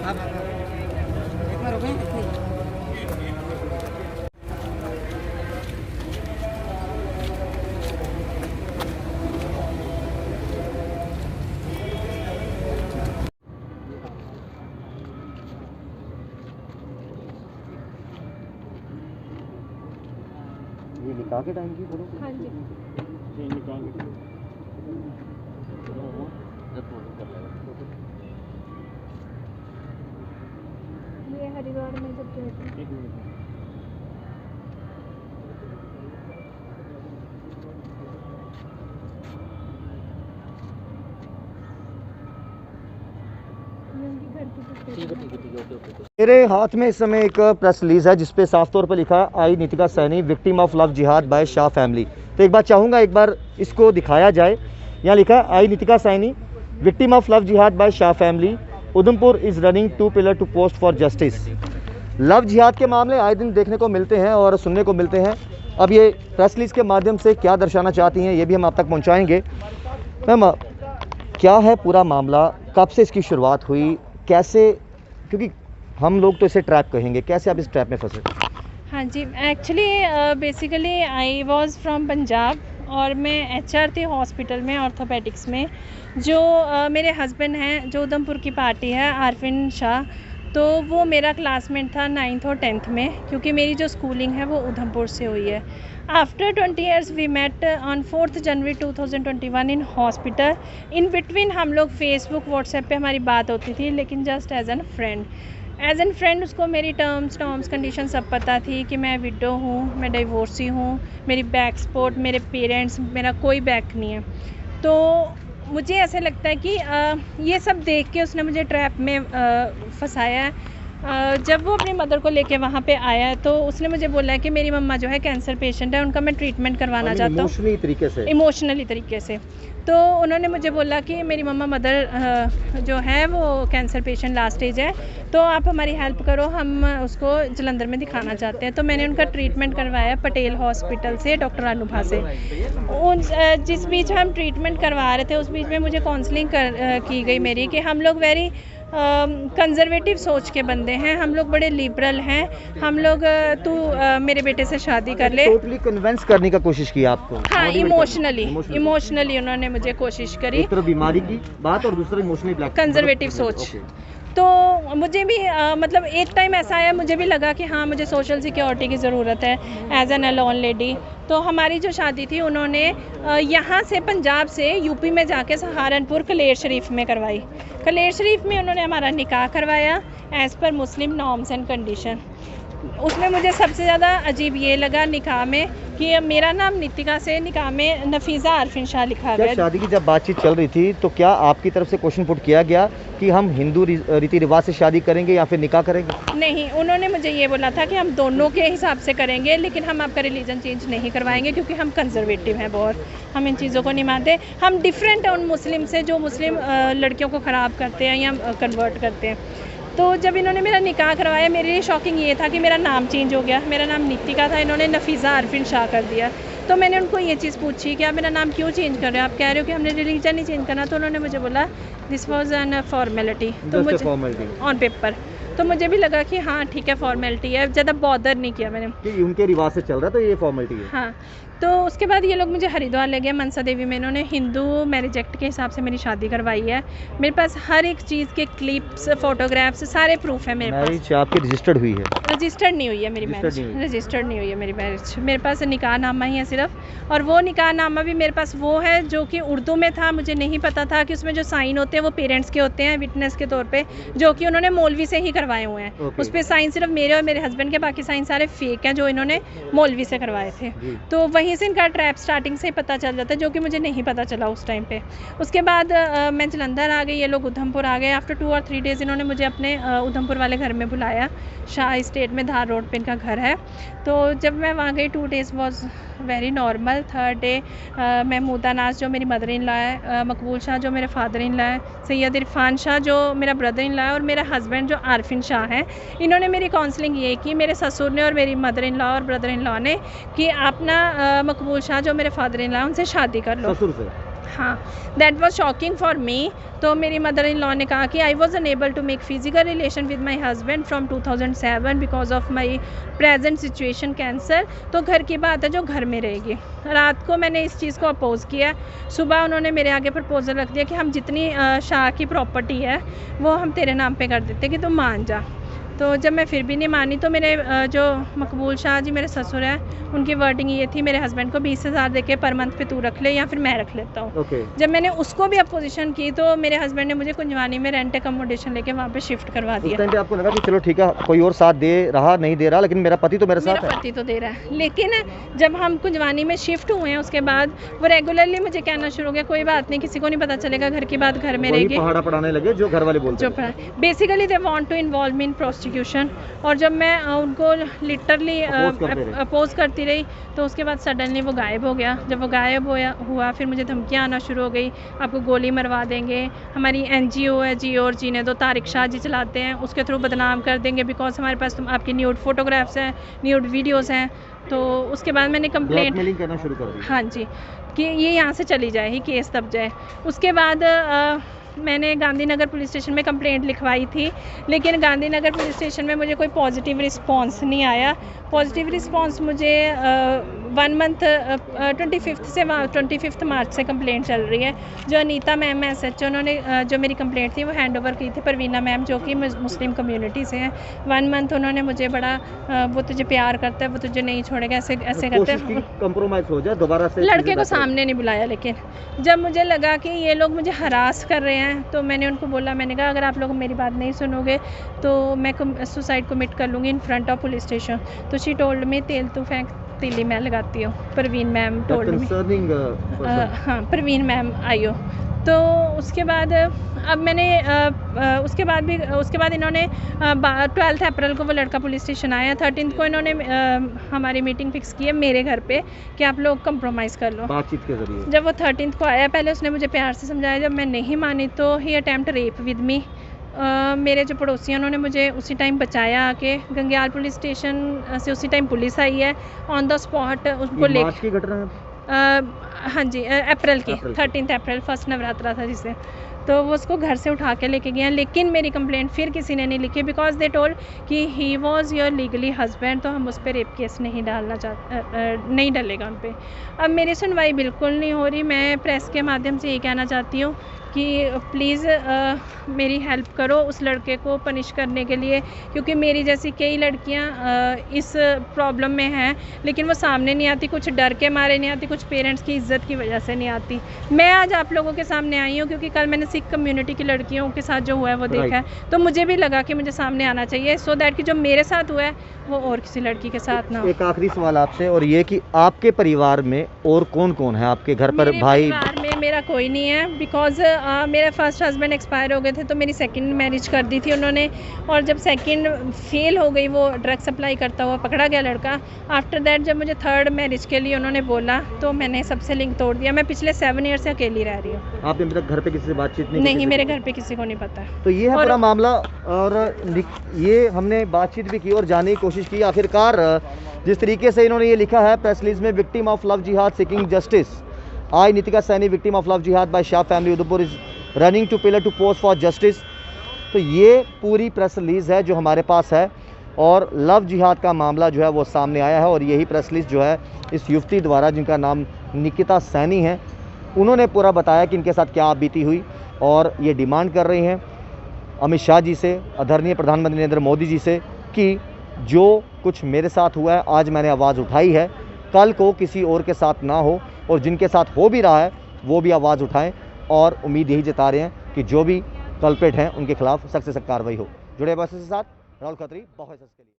ये निकाह के टाइम की फोटो? हाँ जी। ये हरिद्वार में जब गए थे। मेरे हाथ में इस समय एक प्रेस रिलीज है जिसपे साफ तौर पर लिखा I Nitika Saini victim of love jihad by Shah family. तो एक बार चाहूँगा एक बार इसको दिखाया जाए। यहाँ लिखा है I Nitika Saini victim of love jihad by Shah family, Udhampur is running 2 pillar to post for justice. Love jihad के मामले आए दिन देखने को मिलते हैं और सुनने को मिलते हैं। अब ये प्रेस रिलीज के माध्यम से क्या दर्शाना चाहती हैं ये भी हम आप तक पहुँचाएँगे। मैम, क्या है पूरा मामला, कब से इसकी शुरुआत हुई, कैसे, क्योंकि हम लोग तो इसे ट्रैप कहेंगे, कैसे आप इस ट्रैप में फंसे? हाँ जी, actually basically I was from Punjab और मैं एचआर थी हॉस्पिटल में ऑर्थोपेडिक्स में। जो मेरे हस्बैंड हैं जो उधमपुर की पार्टी है आरफिन शाह, तो वो मेरा क्लासमेट था 9th और 10th में, क्योंकि मेरी जो स्कूलिंग है वो उधमपुर से हुई है। After 20 years we met on 4th January 2021 in hospital. In between हम लोग फेसबुक व्हाट्सएप पे हमारी बात होती थी, लेकिन जस्ट एज एन फ्रेंड उसको मेरी टर्म्स कंडीशन सब पता थी कि मैं विडो हूँ, मैं डिवोर्सी हूँ, मेरी बैक सपोर्ट, मेरे पेरेंट्स, मेरा कोई बैक नहीं है। तो मुझे ऐसे लगता है कि ये सब देख के उसने मुझे ट्रैप में फंसाया है। जब वो अपनी मदर को लेके वहाँ पे आया है तो उसने मुझे बोला है कि मेरी मम्मा जो है कैंसर पेशेंट है, उनका मैं ट्रीटमेंट करवाना चाहता हूँ इमोशनली तरीके से। तो उन्होंने मुझे बोला कि मेरी मदर जो है वो कैंसर पेशेंट लास्ट स्टेज है, तो आप हमारी हेल्प करो, हम उसको जलंधर में दिखाना चाहते हैं। तो मैंने उनका ट्रीटमेंट करवाया पटेल हॉस्पिटल से, डॉक्टर अनुभा से। जिस बीच हम ट्रीटमेंट करवा रहे थे उस बीच में मुझे काउंसलिंग की गई मेरी कि हम लोग वेरी कंजर्वेटिव सोच के बंदे हैं, हम लोग बड़े लिबरल हैं, हम लोग तू मेरे बेटे से शादी कर ले। टोटली कन्विंस करने का कोशिश किया आपको? हाँ, इमोशनली उन्होंने मुझे कोशिश करी। एक तरफ बीमारी की बात और दूसरा इमोशनली ब्लैक कंजर्वेटिव सोच। तो मुझे भी मतलब एक टाइम ऐसा आया, मुझे भी लगा कि हाँ मुझे सोशल सिक्योरिटी की ज़रूरत है एज एन अलोन लेडी। तो हमारी जो शादी थी उन्होंने यहाँ से पंजाब से यूपी में जाके सहारनपुर कलेर शरीफ में करवाई। कलेर शरीफ में उन्होंने हमारा निकाह करवाया as per Muslim norms and condition. उसमें मुझे सबसे ज़्यादा अजीब ये लगा निकाह में कि मेरा नाम नितिका से निकाह में नफीज़ा आरफिन शाह लिखा गया। शादी की जब बातचीत चल रही थी तो क्या आपकी तरफ से क्वेश्चन पुट किया गया कि हम हिंदू रीति रिवाज से शादी करेंगे या फिर निकाह करेंगे? नहीं, उन्होंने मुझे ये बोला था कि हम दोनों के हिसाब से करेंगे, लेकिन हम आपका रिलीजन चेंज नहीं करवाएंगे क्योंकि हम कंजर्वेटिव हैं बहुत, हम इन चीज़ों को नहीं मानते, हम डिफरेंट हैं उन मुस्लिम से जो मुस्लिम लड़कियों को ख़राब करते हैं या कन्वर्ट करते हैं। तो जब इन्होंने मेरा निकाह करवाया मेरे लिए शॉकिंग ये था कि मेरा नाम चेंज हो गया। मेरा नाम नितिका था, इन्होंने नफीज़ा आरफिन शाह कर दिया। तो मैंने उनको ये चीज़ पूछी कि आप मेरा नाम क्यों चेंज कर रहे हो, आप कह रहे हो कि हमने रिलीजन नहीं चेंज करना। तो उन्होंने मुझे बोला दिस वाज एन फॉर्मेलिटी, तो मुझे ऑन पेपर। तो मुझे भी लगा कि हाँ ठीक है फॉर्मेलिटी है, ज़्यादा बॉदर नहीं किया मैंने कि उनके रिवाज से चल रहा है तो ये फॉर्मेलिटी है। हाँ, तो उसके बाद ये लोग मुझे हरिद्वार ले गए मनसा देवी में। इन्होंने हिंदू मैरिज एक्ट के हिसाब से मेरी शादी करवाई है। मेरे पास हर एक चीज़ के क्लिप्स, फोटोग्राफ्स, सारे प्रूफ है मेरे पास। मैरिज आपकी रजिस्टर्ड हुई है? रजिस्टर्ड नहीं हुई है मेरी मैरिज, रजिस्टर्ड नहीं हुई है मेरी मैरिज। मेरे पास निकाहनामा ही है सिर्फ, और वो निकाहनामा भी मेरे पास वो है जो कि उर्दू में था। मुझे नहीं पता था कि उसमें जो साइन होते हैं वो पेरेंट्स के होते हैं विटनेस के तौर पे, जो कि उन्होंने मौलवी से ही करवाए हुए हैं। उस पर साइन सिर्फ मेरे और मेरे हस्बैंड के, बाकी साइन सारे फेक हैं जो इन्होंने मौलवी से करवाए थे। तो वहीं से इनका ट्रैप स्टार्टिंग से ही पता चल जाता है, जो कि मुझे नहीं पता चला उस टाइम पे। उसके बाद मैं जलंधर आ गई, ये लोग उधमपुर आ गए। आफ्टर 2 और 3 डेज़ इन्होंने मुझे अपने उधमपुर वाले घर में बुलाया। शाह स्टेट में धार रोड पे इनका घर है। तो जब मैं वहाँ गई 2 days was very normal. 3rd day Mahmooda नाज जो मेरी मदर इन लॉ है, मकबूल शाह जो मेरे फादर इन लॉ है, सैयद इरफान शाह जो मेरा ब्रदर इन लॉ है, और मेरा हस्बैंड जो आरफिन शाह है, इन्होंने मेरी काउंसलिंग ये की, मेरे ससुर ने और मेरी मदर इन लॉ और ब्रदर इन लॉ ने, कि आप ना मकबूल शाह जो मेरे फादर इन लॉ है उनसे शादी कर लो। ससुर से? हाँ, that was shocking for me. तो मेरी मदर इन लॉ ने कहा कि I was unable to make physical relation with my husband from 2007 because of my present situation cancer. तो घर की बात है जो घर में रहेगी। रात को मैंने इस चीज़ को अपोज़ किया। सुबह उन्होंने मेरे आगे प्रपोजल रख दिया कि हम जितनी शाह की प्रॉपर्टी है वो हम तेरे नाम पे कर देते कि तुम मान जा। तो जब मैं फिर भी नहीं मानी तो मेरे जो मकबूल शाह जी मेरे ससुर हैं, उनकी वर्डिंग ये थी मेरे हस्बैंड को 20,000 दे के पर मंथ पे तू रख ले या फिर मैं रख लेता हूँ। जब मैंने उसको भी अपोजिशन की तो मेरे हस्बैंड ने मुझे कुंजवानी में रेंट अकोमोडेशन लेके वहाँ पे शिफ्ट करवा उस दिया। टाइम पे आपको लगा कि चलो ठीक है, कोई और साथ दे रहा नहीं दे रहा, लेकिन मेरा पति तो मेरे साथ मेरा है। पति तो दे रहा है। लेकिन जब हम कुंजवानी में शिफ्ट हुए हैं उसके बाद वो रेगुलरली मुझे कहना शुरू हो गया, कोई बात नहीं, किसी को नहीं पता चलेगा, घर की बात घर में वही रहेगी। पहाड़ा पढ़ाने लगे जो घर वाले बोलते जो basically they want to involve me in prostitution. और जब मैं उनको लिटरली अपोज करती रही तो उसके बाद सडनली वो गायब हो गया। जब वो गायब हुआ फिर मुझे धमकियाँ आना शुरू हो गई, आपको गोली मरवा देंगे, हमारी NGO है जियो और जीने दो, तारिक शाह जी चलाते हैं, उसके थ्रू बदनाम कर देंगे बिकॉज हमारे पास तुम आपकी न्यूड फोटोग्राफ्स हैं, न्यूड वीडियोस हैं। तो उसके बाद मैंने कंप्लेंट करना शुरू कर दी। हाँ जी, कि ये यहाँ से चली जाए, ही केस दब जाए। उसके बाद मैंने गांधीनगर पुलिस स्टेशन में कंप्लेंट लिखवाई थी, लेकिन गांधीनगर पुलिस स्टेशन में मुझे कोई पॉजिटिव रिस्पांस नहीं आया। पॉजिटिव रिस्पांस मुझे 1 मंथ 25 मार्च से कंप्लेंट चल रही है। जो अनीता मैम SHO उन्होंने जो मेरी कंप्लेंट थी वो हैंड ओवर की थी परवीना मैम, जो कि मुस्लिम कम्युनिटी से हैं। 1 मंथ उन्होंने मुझे बड़ा वो तुझे प्यार करता है, वो तुझे नहीं छोड़ेगा, ऐसे करते हैं, कंप्रोमाइज हो जाए दोबारा से। लड़के को सामने नहीं बुलाया। लेकिन जब मुझे लगा कि ये लोग मुझे हरास कर रहे हैं तो मैंने उनको बोला, मैंने कहा अगर आप लोग मेरी बात नहीं सुनोगे तो मैं सुसाइड कमिट कर लूँगी in front of police station. तो शी टोल्ड मी तेल तू फेंक तीली मैं लगाती हूँ। परवीन मैम टोल्ड मी, हाँ परवीन मैम आई हो। तो उसके बाद अब मैंने उसके बाद इन्होंने 12 अप्रैल को वो लड़का पुलिस स्टेशन आया। 13 को इन्होंने हमारी मीटिंग फिक्स की है मेरे घर पे कि आप लोग कंप्रोमाइज़ कर लो बातचीत के जरिए। जब वो 13 को आया, पहले उसने मुझे प्यार से समझाया, जब मैं नहीं मानी तो ही अटेम्प्ट रेप विद मी। मेरे जो पड़ोसी हैं उन्होंने मुझे उसी टाइम बचाया आके। गंगयाल पुलिस स्टेशन से उसी टाइम पुलिस आई है ऑन द स्पॉट उनको ले। मार्च की घटना है? हाँ जी, अप्रैल की 13 अप्रैल, फर्स्ट नवरात्रा था जिसे। तो वो उसको घर से उठा के लेके गए, लेकिन मेरी कंप्लेंट फिर किसी ने नहीं लिखी बिकॉज दे टोल्ड कि he was your legally husband, तो हम उस पर रेप केस नहीं डालना नहीं डलेगा उन पर। अब मेरी सुनवाई बिल्कुल नहीं हो रही। मैं प्रेस के माध्यम से ये कहना चाहती हूँ कि प्लीज़ मेरी हेल्प करो उस लड़के को पनिश करने के लिए, क्योंकि मेरी जैसी कई लड़कियां इस प्रॉब्लम में हैं लेकिन वो सामने नहीं आती, कुछ डर के मारे नहीं आती, कुछ पेरेंट्स की इज्जत की वजह से नहीं आती। मैं आज आप लोगों के सामने आई हूँ क्योंकि कल मैंने सिख कम्युनिटी की लड़कियों के साथ जो हुआ है वो देखा है, तो मुझे भी लगा कि मुझे सामने आना चाहिए सो दैट कि जो मेरे साथ हुआ है वो और किसी लड़की के साथ ना हो। एक आखिरी सवाल आपसे, और ये कि आपके परिवार में और कौन कौन है? आपके घर पर भाई? परिवार में मेरा कोई नहीं है बिकॉज मेरा फर्स्ट हस्बैंड एक्सपायर हो गए थे तो मेरी सेकंड मैरिज कर दी थी उन्होंने, और जब सेकंड फेल हो गई, वो ड्रग सप्लाई करता हुआ पकड़ा गया लड़का। आफ्टर दैट जब मुझे थर्ड मैरिज के लिए उन्होंने बोला तो मैंने सबसे लिंक तोड़ दिया। मैं पिछले 7 ईयर से अकेली रह रही हूँ। आपने अभी तक घर पे किसी से बातचीत नहीं, मेरे घर पे किसी को नहीं पता। तो ये है पूरा मामला, और ये हमने बातचीत भी की और जानने की कोशिश की। आखिरकार जिस तरीके से इन्होंने ये लिखा है प्रेस रिलीज में, victim of love jihad seeking justice, I Nitika Saini victim of love jihad by Shah family Udaipur is running two pillar to post for justice. तो ये पूरी प्रेस रिलीज है जो हमारे पास है, और लव जिहाद का मामला जो है वो सामने आया है, और यही प्रेस रिलीज जो है इस युवती द्वारा, जिनका नाम निकिता सैनी है, उन्होंने पूरा बताया कि इनके साथ क्या बीती हुई, और ये डिमांड कर रही हैं अमित शाह जी से, आदरणीय प्रधानमंत्री नरेंद्र मोदी जी से, कि जो कुछ मेरे साथ हुआ है आज मैंने आवाज़ उठाई है, कल को किसी और के साथ ना हो, और जिनके साथ हो भी रहा है वो भी आवाज़ उठाएं। और उम्मीद यही जता रहे हैं कि जो भी कल्प्रिट हैं उनके खिलाफ सख्त से सख्त कार्रवाई हो। जुड़े बस के साथ राहुल खत्री, बहुत के लिए।